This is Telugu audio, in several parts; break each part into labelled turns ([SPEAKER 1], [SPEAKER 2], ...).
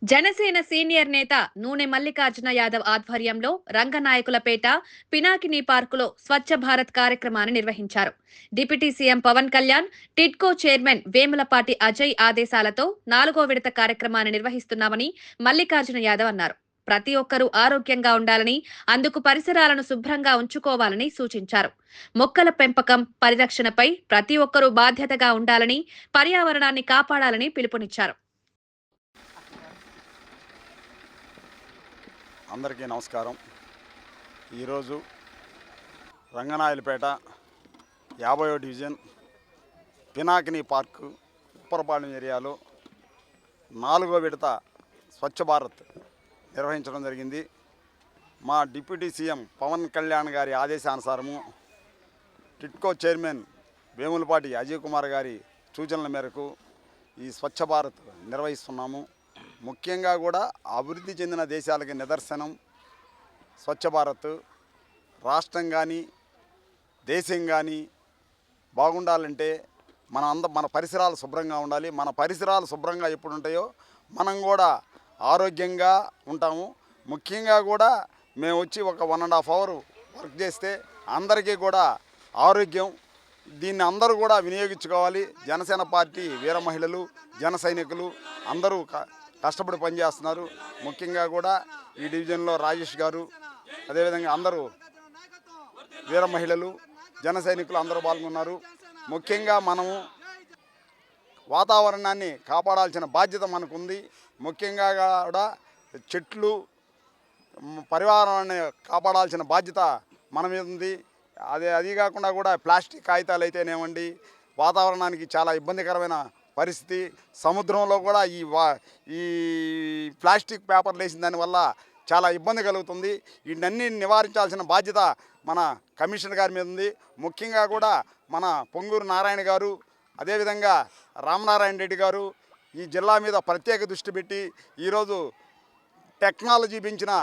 [SPEAKER 1] జనసేన సీనియర్ నేత నూనె మల్లికార్జున యాదవ్ ఆధ్వర్యంలో రంగనాయకులపేట పినాకిని పార్కులో స్వచ్ఛ భారత్ కార్యక్రమాన్ని నిర్వహించారు. Deputy CM Pawan Kalyan, TIDCO chairman Vemulapati Ajay ఆదేశాలతో 4వ విడత కార్యక్రమాన్ని నిర్వహిస్తున్నామని మల్లికార్జున యాదవ్ అన్నారు. ప్రతి ఒక్కరూ ఆరోగ్యంగా ఉండాలని, అందుకు పరిసరాలను శుభ్రంగా ఉంచుకోవాలని సూచించారు. మొక్కల పెంపకం, పరిరక్షణపై ప్రతి ఒక్కరూ బాధ్యతగా ఉండాలని, పర్యావరణాన్ని కాపాడాలని పిలుపునిచ్చారు.
[SPEAKER 2] అందరికీ నమస్కారం. ఈరోజు రంగనాయలపేట 50వ డివిజన్ పినాకిని పార్కు ఉప్పరపాలెం ఏరియాలో 4వ విడత స్వచ్ఛ భారత్ నిర్వహించడం జరిగింది. మా డిప్యూటీ సీఎం పవన్ కళ్యాణ్ గారి ఆదేశానుసారము టిడ్కో చైర్మన్ వేములపాటి అజయ్ కుమార్ గారి సూచనల మేరకు ఈ స్వచ్ఛ భారత్ నిర్వహిస్తున్నాము. ముఖ్యంగా కూడా అభివృద్ధి చెందిన దేశాలకి నిదర్శనం స్వచ్ఛ భారత్. రాష్ట్రం కానీ దేశం కానీ బాగుండాలంటే మన పరిసరాలు శుభ్రంగా ఉండాలి. మన పరిసరాలు శుభ్రంగా ఎప్పుడు ఉంటాయో మనం కూడా ఆరోగ్యంగా ఉంటాము. ముఖ్యంగా కూడా మేము వచ్చి ఒక 1.5 అవర్ వర్క్ చేస్తే అందరికీ కూడా ఆరోగ్యం. దీన్ని అందరూ కూడా వినియోగించుకోవాలి. జనసేన పార్టీ వీర మహిళలు, జన సైనికులు అందరూ కష్టపడి పనిచేస్తున్నారు. ముఖ్యంగా కూడా ఈ డివిజన్లో రాజేష్ గారు, అదేవిధంగా అందరూ వీర మహిళలు, జన సైనికులు అందరూ పాల్గొన్నారు. ముఖ్యంగా మనము వాతావరణాన్ని కాపాడాల్సిన బాధ్యత మనకుంది. ముఖ్యంగా కూడా చెట్లు, పరివారాన్ని కాపాడాల్సిన బాధ్యత మన మీద ఉంది. అది కాకుండా కూడా ప్లాస్టిక్ కాగితాలు అయితేనేమండి, వాతావరణానికి చాలా ఇబ్బందికరమైన పరిస్థితి. సముద్రంలో కూడా ఈ ప్లాస్టిక్ పేపర్లు వేసిన దానివల్ల చాలా ఇబ్బంది కలుగుతుంది. వీటన్ని నివారించాల్సిన బాధ్యత మన కమిషనర్ గారి మీద ఉంది. ముఖ్యంగా కూడా మన పొంగూరు నారాయణ గారు, అదేవిధంగా రామనారాయణ రెడ్డి గారు ఈ జిల్లా మీద ప్రత్యేక దృష్టి పెట్టి ఈరోజు టెక్నాలజీ పెంచిన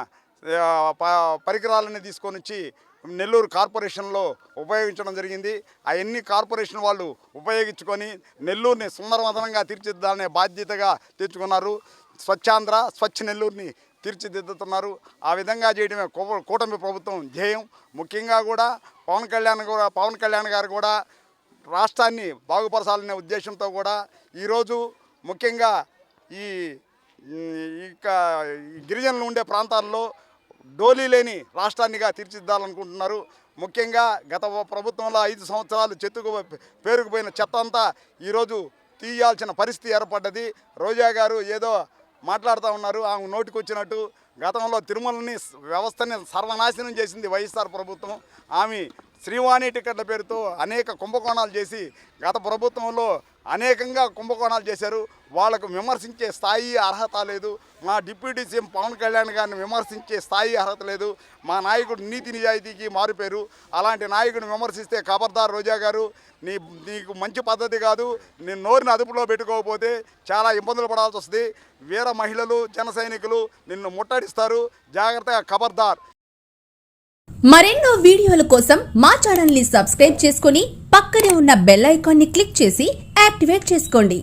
[SPEAKER 2] పరికరాలన్నీ తీసుకొని వచ్చి నెల్లూరు కార్పొరేషన్లో ఉపయోగించడం జరిగింది. అవన్నీ కార్పొరేషన్ వాళ్ళు ఉపయోగించుకొని నెల్లూరుని సుందరవదనంగా తీర్చిదిద్దాలనే బాధ్యతగా తెచ్చుకున్నారు. స్వచ్ఛాంధ్ర, స్వచ్ఛ నెల్లూరుని తీర్చిదిద్దుతున్నారు. ఆ విధంగా చేయడమే కూటమి ప్రభుత్వం ధ్యేయం. ముఖ్యంగా కూడా పవన్ కళ్యాణ్ గారు కూడా రాష్ట్రాన్ని బాగుపరచాలనే ఉద్దేశంతో కూడా ఈరోజు ముఖ్యంగా ఈ గిరిజనులు ఉండే ప్రాంతాల్లో డోలీ లేని రాష్ట్రాన్నిగా తీర్చిదిద్దాలనుకుంటున్నారు. ముఖ్యంగా గత ప్రభుత్వంలో 5 సంవత్సరాలు పేరుకుపోయిన చెత్త అంతా ఈరోజు తీయాల్సిన పరిస్థితి ఏర్పడ్డది. రోజా గారు ఏదో మాట్లాడుతూ ఉన్నారు, ఆమె నోటికి వచ్చినట్టు. గతంలో తిరుమలని వ్యవస్థని సర్వనాశనం చేసింది వైఎస్ఆర్ ప్రభుత్వం. ఆమె శ్రీవాణి టికెట్ల పేరుతో అనేక కుంభకోణాలు చేసి గత ప్రభుత్వంలో అనేకంగా కుంభకోణాలు చేశారు. వాళ్ళకు విమర్శించే స్థాయి అర్హత లేదు. మా డిప్యూటీ సీఎం పవన్ కళ్యాణ్ గారిని విమర్శించే స్థాయి అర్హత లేదు. మా నాయకుడు నీతి నిజాయితీకి మారుపేరు. అలాంటి నాయకుడిని విమర్శిస్తే ఖబర్దార్ రోజా గారు, నీకు మంచి పద్ధతి కాదు. నేను నోరుని అదుపులో పెట్టుకోకపోతే చాలా ఇబ్బందులు పడాల్సి వస్తుంది. వీర మహిళలు, జన సైనికులు నిన్ను ముట్టడిస్తారు. జాగ్రత్తగా ఖబర్దార్.
[SPEAKER 3] మరెన్నో వీడియోల కోసం మా ఛానల్ ని సబ్స్క్రైబ్ చేసుకుని పక్కనే ఉన్న బెల్ ఐకాన్ ని క్లిక్ చేసి యాక్టివేట్ చేసుకోండి.